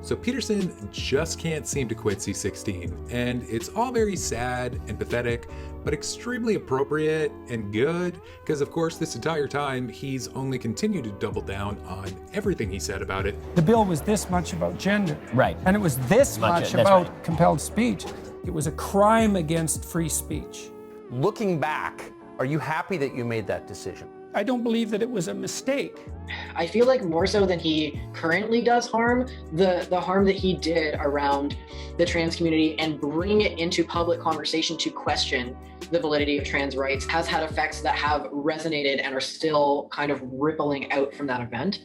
So Peterson just can't seem to quit C16, and it's all very sad and pathetic, but extremely appropriate and good, because of course this entire time he's only continued to double down on everything he said about it. The bill was this much about gender. Right. And it was this much about right. compelled speech. It was a crime against free speech. Looking back, are you happy that you made that decision? I don't believe that it was a mistake. I feel like more so than he currently does harm, the harm that he did around the trans community and bring it into public conversation to question the validity of trans rights has had effects that have resonated and are still kind of rippling out from that event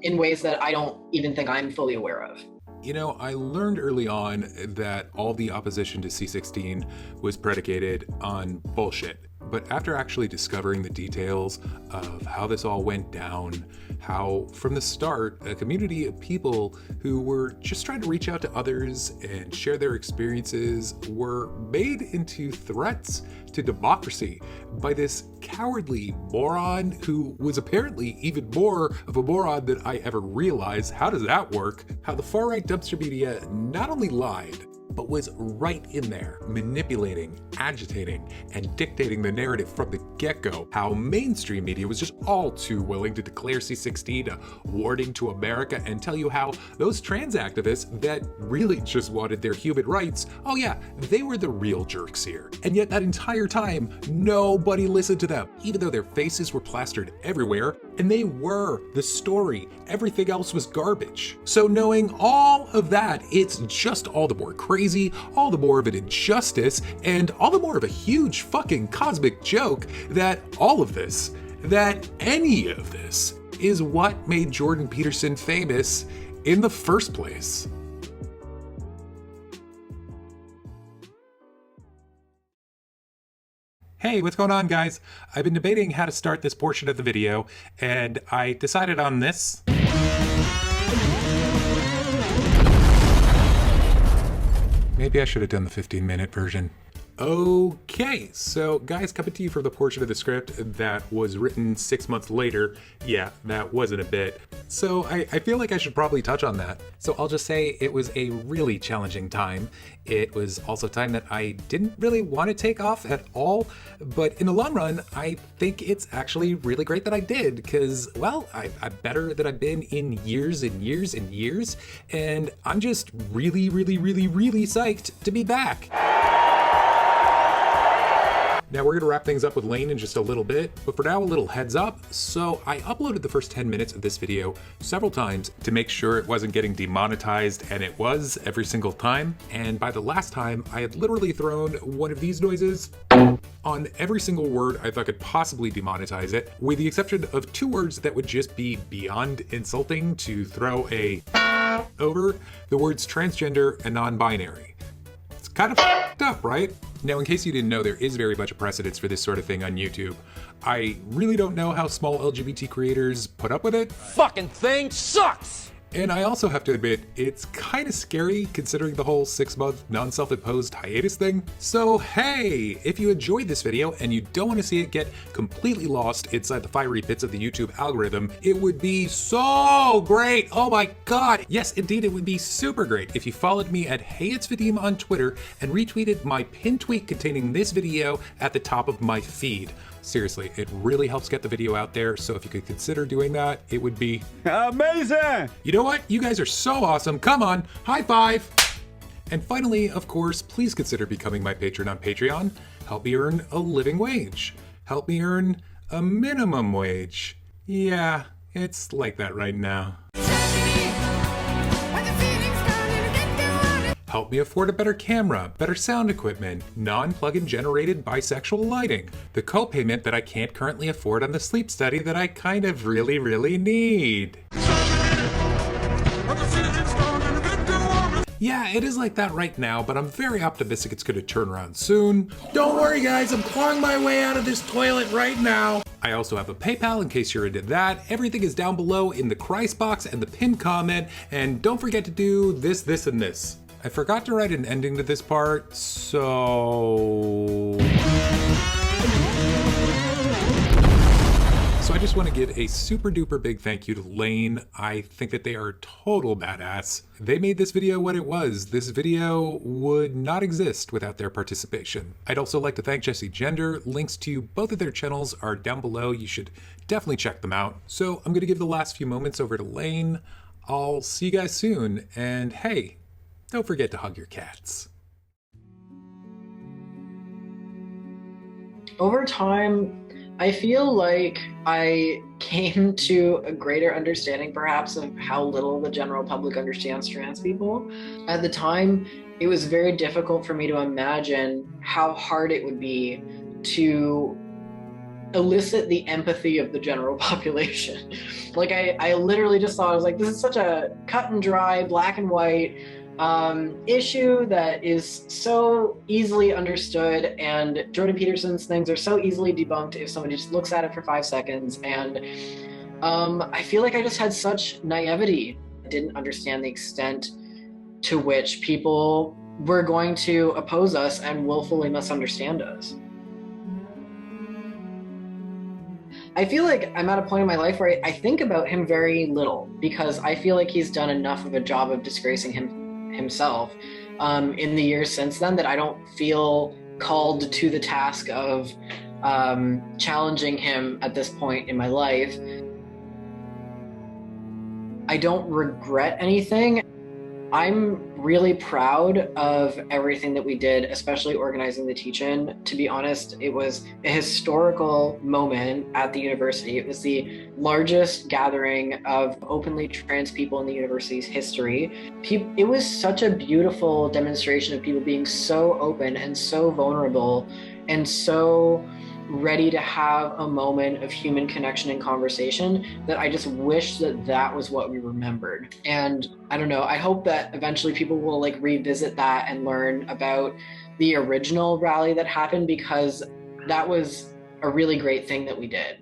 in ways that I don't even think I'm fully aware of. You know, I learned early on that all the opposition to C16 was predicated on bullshit. But after actually discovering the details of how this all went down, how from the start, a community of people who were just trying to reach out to others and share their experiences were made into threats to democracy by this cowardly moron who was apparently even more of a moron than I ever realized. How does that work? How the far-right dumpster media not only lied, but was right in there, manipulating, agitating, and dictating the narrative from the get-go. How mainstream media was just all too willing to declare C16 a warning to America and tell you how those trans activists that really just wanted their human rights, oh yeah, they were the real jerks here. And yet that entire time, nobody listened to them, even though their faces were plastered everywhere, and they were the story. Everything else was garbage. So knowing all of that, it's just all the more crazy, all the more of an injustice, and all the more of a huge fucking cosmic joke that all of this, that any of this, is what made Jordan Peterson famous in the first place. Hey, what's going on, guys? I've been debating how to start this portion of the video, and I decided on this. Maybe I should have done the 15-minute version. Okay, so guys, coming to you from the portion of the script that was written 6 months later. Yeah, that wasn't a bit. So I feel like I should probably touch on that. So I'll just say it was a really challenging time. It was also a time that I didn't really want to take off at all, but in the long run, I think it's actually really great that I did because, well, I'm better than I've been in years and years and years, and I'm just really, really, really, really psyched to be back. Now we're gonna wrap things up with Lane in just a little bit, but for now a little heads up. So I uploaded the first 10 minutes of this video several times to make sure it wasn't getting demonetized, and it was every single time. And by the last time, I had literally thrown one of these noises on every single word I thought could possibly demonetize it, with the exception of 2 words that would just be beyond insulting to throw a over: the words transgender and non-binary. It's kind of f***ed up, right? Now, in case you didn't know, there is very much a precedence for this sort of thing on YouTube. I really don't know how small LGBT creators put up with it. Fucking thing sucks! And I also have to admit, it's kind of scary considering the whole 6-month non-self-imposed hiatus thing. So hey, if you enjoyed this video and you don't want to see it get completely lost inside the fiery pits of the YouTube algorithm, it would be so great. Oh my God. Yes, indeed, it would be super great if you followed me at HeyIt'sVadim on Twitter and retweeted my pinned tweet containing this video at the top of my feed. Seriously, it really helps get the video out there, so if you could consider doing that, it would be amazing! You know what? You guys are so awesome. Come on, high five! And finally, of course, please consider becoming my patron on Patreon. Help me earn a living wage. Help me earn a minimum wage. Yeah, it's like that right now. Help me afford a better camera, better sound equipment, non-plug-in generated bisexual lighting, the co-payment that I can't currently afford on the sleep study that I kind of really need. Yeah, it is like that right now, but I'm very optimistic it's gonna turn around soon. Don't worry guys, I'm clawing my way out of this toilet right now. I also have a PayPal in case you're into that. Everything is down below in the Christ box and the pinned comment, and don't forget to do this, this, and this. I forgot to write an ending to this part, so I just want to give a super duper big thank you to Lane. I think that they are total badass. They made this video what it was. This video would not exist without their participation. I'd also like to thank Jesse Gender. Links to both of their channels are down below. You should definitely check them out. So I'm going to give the last few moments over to Lane. I'll see you guys soon. And hey, don't forget to hug your cats. Over time, I feel like I came to a greater understanding perhaps of how little the general public understands trans people. At the time, it was very difficult for me to imagine how hard it would be to elicit the empathy of the general population. Like I literally just thought, I was like, this is such a cut and dry, black and white issue that is so easily understood, and Jordan Peterson's things are so easily debunked if somebody just looks at it for 5 seconds. And I feel like I just had such naivety. I didn't understand the extent to which people were going to oppose us and willfully misunderstand us. I feel like I'm at a point in my life where I think about him very little, because I feel like he's done enough of a job of disgracing himself in the years since then that I don't feel called to the task of challenging him at this point in my life. I don't regret anything. I'm really proud of everything that we did, especially organizing the teach-in. To be honest, it was a historical moment at the university. It was the largest gathering of openly trans people in the university's history. It was such a beautiful demonstration of people being so open and so vulnerable and so ready to have a moment of human connection and conversation that I just wish that that was what we remembered. And I don't know, I hope that eventually people will like revisit that and learn about the original rally that happened, because that was a really great thing that we did.